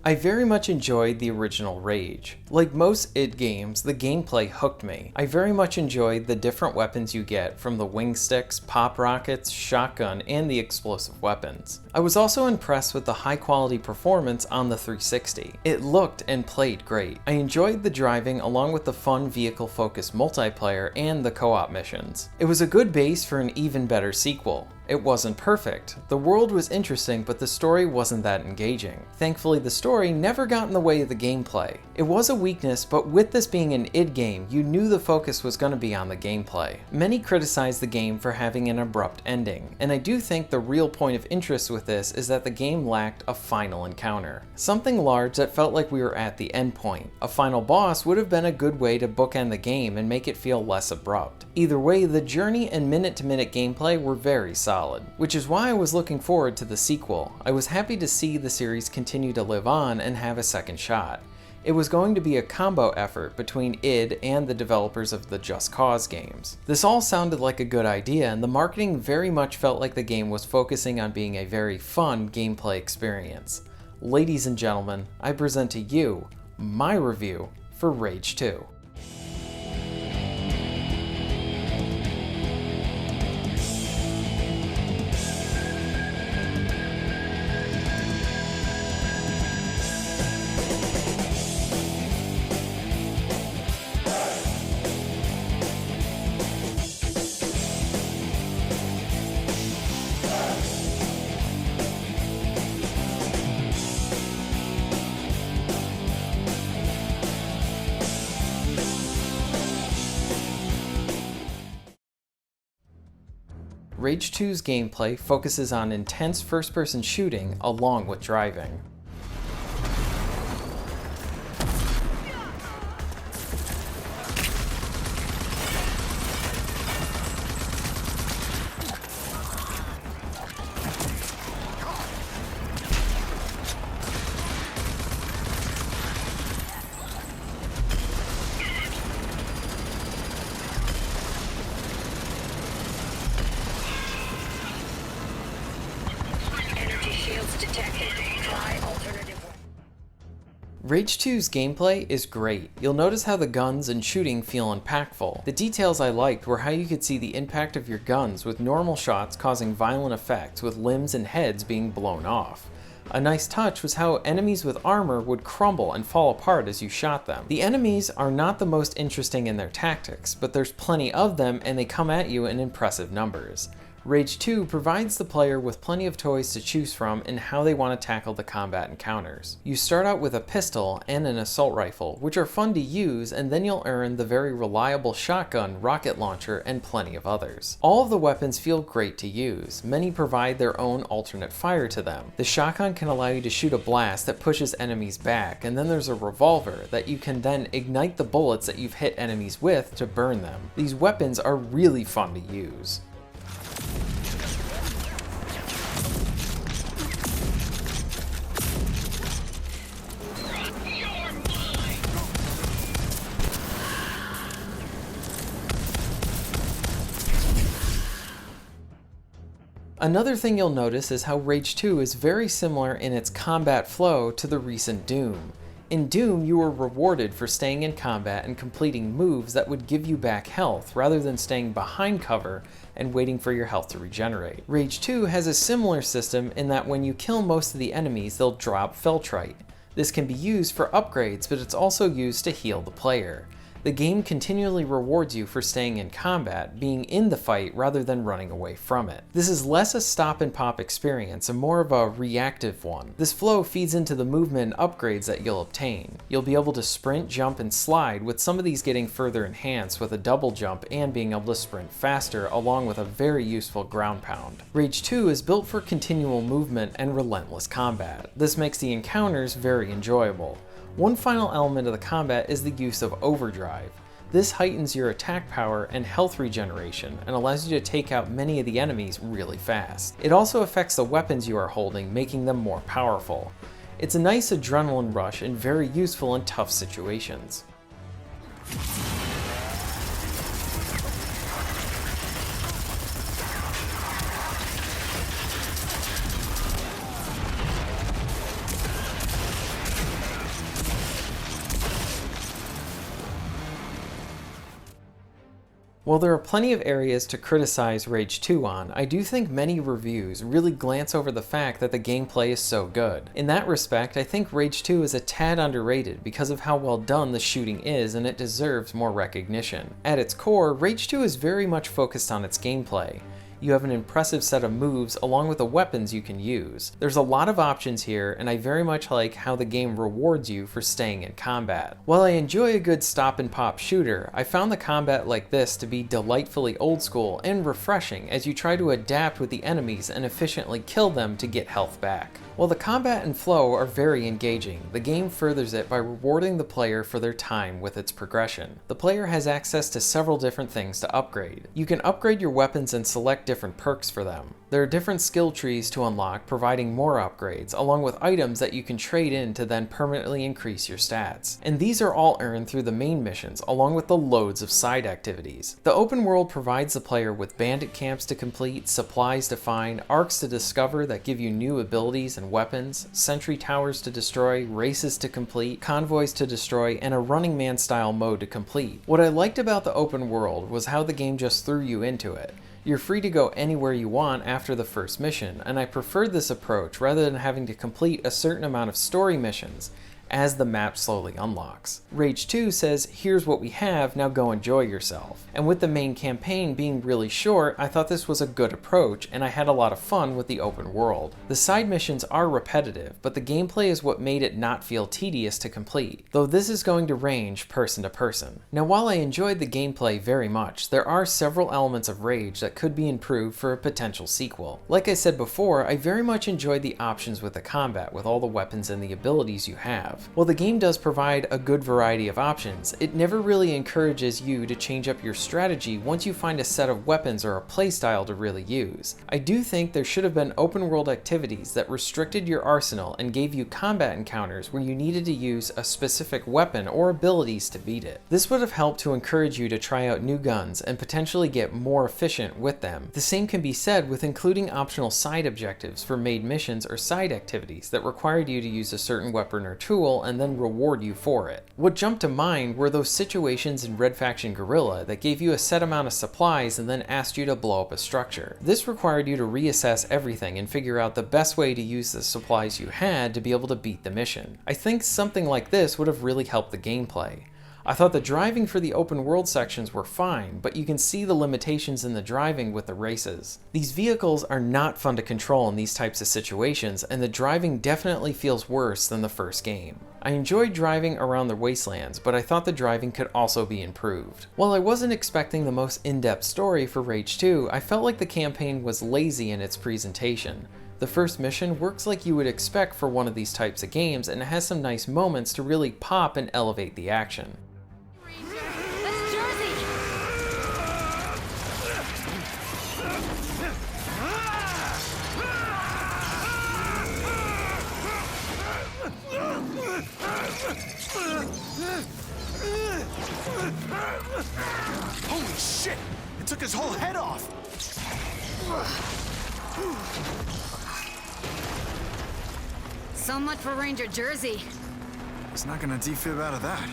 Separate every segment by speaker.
Speaker 1: I very much enjoyed the original Rage. Like most id games, the gameplay hooked me. I very much enjoyed the different weapons you get from the wing sticks, pop rockets, shotgun, and the explosive weapons. I was also impressed with the high quality performance on the 360. It looked and played great. I enjoyed the driving along with the fun vehicle focused multiplayer and the co-op missions. It was a good base for an even better sequel. It wasn't perfect. The world was interesting, but the story wasn't that engaging. Thankfully, the story never got in the way of the gameplay. It was a weakness, but with this being an id game, you knew the focus was going to be on the gameplay. Many criticized the game for having an abrupt ending, and I do think the real point of interest with this is that the game lacked a final encounter. Something large that felt like we were at the end point. A final boss would have been a good way to bookend the game and make it feel less abrupt. Either way, the journey and minute-to-minute gameplay were very solid, which is why I was looking forward to the sequel. I was happy to see the series continue to live on and have a second shot. It was going to be a combo effort between id and the developers of the Just Cause games. This all sounded like a good idea, and the marketing very much felt like the game was focusing on being a very fun gameplay experience. Ladies and gentlemen, I present to you my review for Rage 2. Rage 2's gameplay focuses on intense first-person shooting along with driving. Rage 2's gameplay is great. You'll notice how the guns and shooting feel impactful. The details I liked were how you could see the impact of your guns with normal shots causing violent effects with limbs and heads being blown off. A nice touch was how enemies with armor would crumble and fall apart as you shot them. The enemies are not the most interesting in their tactics, but there's plenty of them and they come at you in impressive numbers. Rage 2 provides the player with plenty of toys to choose from in how they want to tackle the combat encounters. You start out with a pistol and an assault rifle, which are fun to use, and then you'll earn the very reliable shotgun, rocket launcher, and plenty of others. All of the weapons feel great to use. Many provide their own alternate fire to them. The shotgun can allow you to shoot a blast that pushes enemies back, and then there's a revolver that you can then ignite the bullets that you've hit enemies with to burn them. These weapons are really fun to use. Another thing you'll notice is how Rage 2 is very similar in its combat flow to the recent Doom. In Doom, you were rewarded for staying in combat and completing moves that would give you back health rather than staying behind cover and waiting for your health to regenerate. Rage 2 has a similar system in that when you kill most of the enemies, they'll drop Feltrite. This can be used for upgrades, but it's also used to heal the player. The game continually rewards you for staying in combat, being in the fight rather than running away from it. This is less a stop and pop experience and more of a reactive one. This flow feeds into the movement and upgrades that you'll obtain. You'll be able to sprint, jump, and slide, with some of these getting further enhanced with a double jump and being able to sprint faster, along with a very useful ground pound. Rage 2 is built for continual movement and relentless combat. This makes the encounters very enjoyable. One final element of the combat is the use of overdrive. This heightens your attack power and health regeneration and allows you to take out many of the enemies really fast. It also affects the weapons you are holding, making them more powerful. It's a nice adrenaline rush and very useful in tough situations. While there are plenty of areas to criticize Rage 2 on, I do think many reviews really glance over the fact that the gameplay is so good. In that respect, I think Rage 2 is a tad underrated because of how well done the shooting is, and it deserves more recognition. At its core, Rage 2 is very much focused on its gameplay. You have an impressive set of moves along with the weapons you can use. There's a lot of options here, and I very much like how the game rewards you for staying in combat. While I enjoy a good stop and pop shooter, I found the combat like this to be delightfully old school and refreshing as you try to adapt with the enemies and efficiently kill them to get health back. While the combat and flow are very engaging, the game furthers it by rewarding the player for their time with its progression. The player has access to several different things to upgrade. You can upgrade your weapons and select different perks for them. There are different skill trees to unlock, providing more upgrades, along with items that you can trade in to then permanently increase your stats. And these are all earned through the main missions, along with the loads of side activities. The open world provides the player with bandit camps to complete, supplies to find, arcs to discover that give you new abilities and weapons, sentry towers to destroy, races to complete, convoys to destroy, and a Running Man style mode to complete. What I liked about the open world was how the game just threw you into it. You're free to go anywhere you want after the first mission, and I preferred this approach rather than having to complete a certain amount of story missions as the map slowly unlocks. Rage 2 says, here's what we have, now go enjoy yourself. And with the main campaign being really short, I thought this was a good approach, and I had a lot of fun with the open world. The side missions are repetitive, but the gameplay is what made it not feel tedious to complete, though this is going to range person to person. Now while I enjoyed the gameplay very much, there are several elements of Rage that could be improved for a potential sequel. Like I said before, I very much enjoyed the options with the combat with all the weapons and the abilities you have. While the game does provide a good variety of options, it never really encourages you to change up your strategy once you find a set of weapons or a playstyle to really use. I do think there should have been open world activities that restricted your arsenal and gave you combat encounters where you needed to use a specific weapon or abilities to beat it. This would have helped to encourage you to try out new guns and potentially get more efficient with them. The same can be said with including optional side objectives for main missions or side activities that required you to use a certain weapon or tool and then reward you for it. What jumped to mind were those situations in Red Faction Guerrilla that gave you a set amount of supplies and then asked you to blow up a structure. This required you to reassess everything and figure out the best way to use the supplies you had to be able to beat the mission. I think something like this would have really helped the gameplay. I thought the driving for the open world sections were fine, but you can see the limitations in the driving with the races. These vehicles are not fun to control in these types of situations, and the driving definitely feels worse than the first game. I enjoyed driving around the wastelands, but I thought the driving could also be improved. While I wasn't expecting the most in-depth story for Rage 2, I felt like the campaign was lazy in its presentation. The first mission works like you would expect for one of these types of games, and it has some nice moments to really pop and elevate the action.
Speaker 2: Holy shit! It took his whole head off!
Speaker 3: So much for Ranger Jersey.
Speaker 2: He's not gonna defib out of that.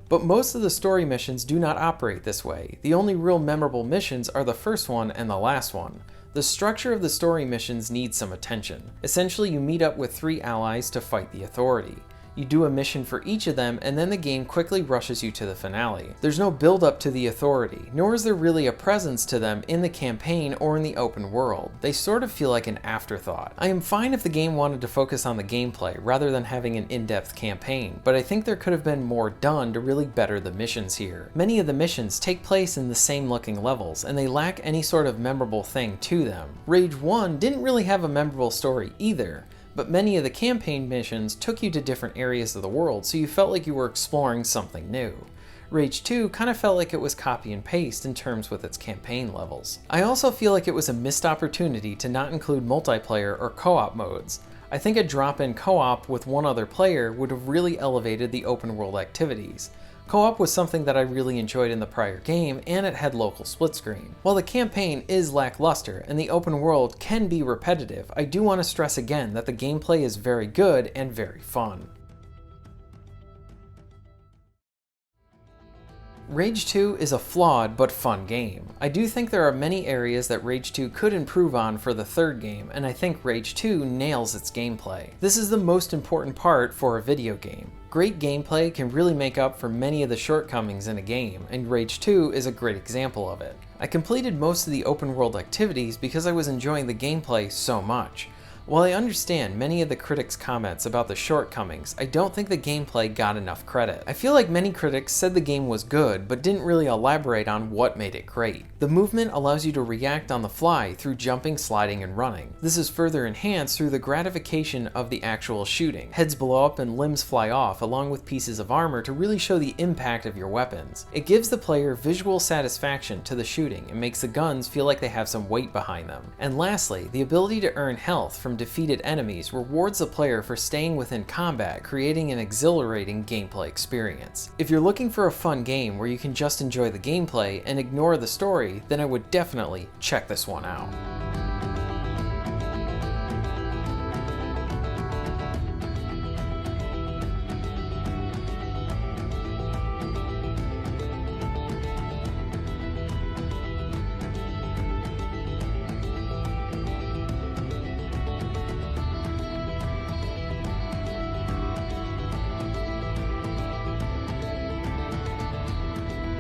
Speaker 1: But most of the story missions do not operate this way. The only real memorable missions are the first one and the last one. The structure of the story missions needs some attention. Essentially, you meet up with 3 allies to fight the Authority. You do a mission for each of them, and then the game quickly rushes you to the finale. There's no build up to the Authority, nor is there really a presence to them in the campaign or in the open world. They sort of feel like an afterthought. I am fine if the game wanted to focus on the gameplay rather than having an in-depth campaign, but I think there could have been more done to really better the missions here. Many of the missions take place in the same looking levels, and they lack any sort of memorable thing to them. Rage 1 didn't really have a memorable story either, but many of the campaign missions took you to different areas of the world, so you felt like you were exploring something new. Rage 2 kind of felt like it was copy and paste in terms with its campaign levels. I also feel like it was a missed opportunity to not include multiplayer or co-op modes. I think a drop-in co-op with one other player would have really elevated the open world activities. Co-op was something that I really enjoyed in the prior game, and it had local split screen. While the campaign is lackluster and the open world can be repetitive, I do want to stress again that the gameplay is very good and very fun. Rage 2 is a flawed but fun game. I do think there are many areas that Rage 2 could improve on for the third game, and I think Rage 2 nails its gameplay. This is the most important part for a video game. Great gameplay can really make up for many of the shortcomings in a game, and Rage 2 is a great example of it. I completed most of the open world activities because I was enjoying the gameplay so much. While I understand many of the critics' comments about the shortcomings, I don't think the gameplay got enough credit. I feel like many critics said the game was good, but didn't really elaborate on what made it great. The movement allows you to react on the fly through jumping, sliding, and running. This is further enhanced through the gratification of the actual shooting. Heads blow up and limbs fly off, along with pieces of armor to really show the impact of your weapons. It gives the player visual satisfaction to the shooting and makes the guns feel like they have some weight behind them. And lastly, the ability to earn health from defeated enemies rewards the player for staying within combat, creating an exhilarating gameplay experience. If you're looking for a fun game where you can just enjoy the gameplay and ignore the story, then I would definitely check this one out.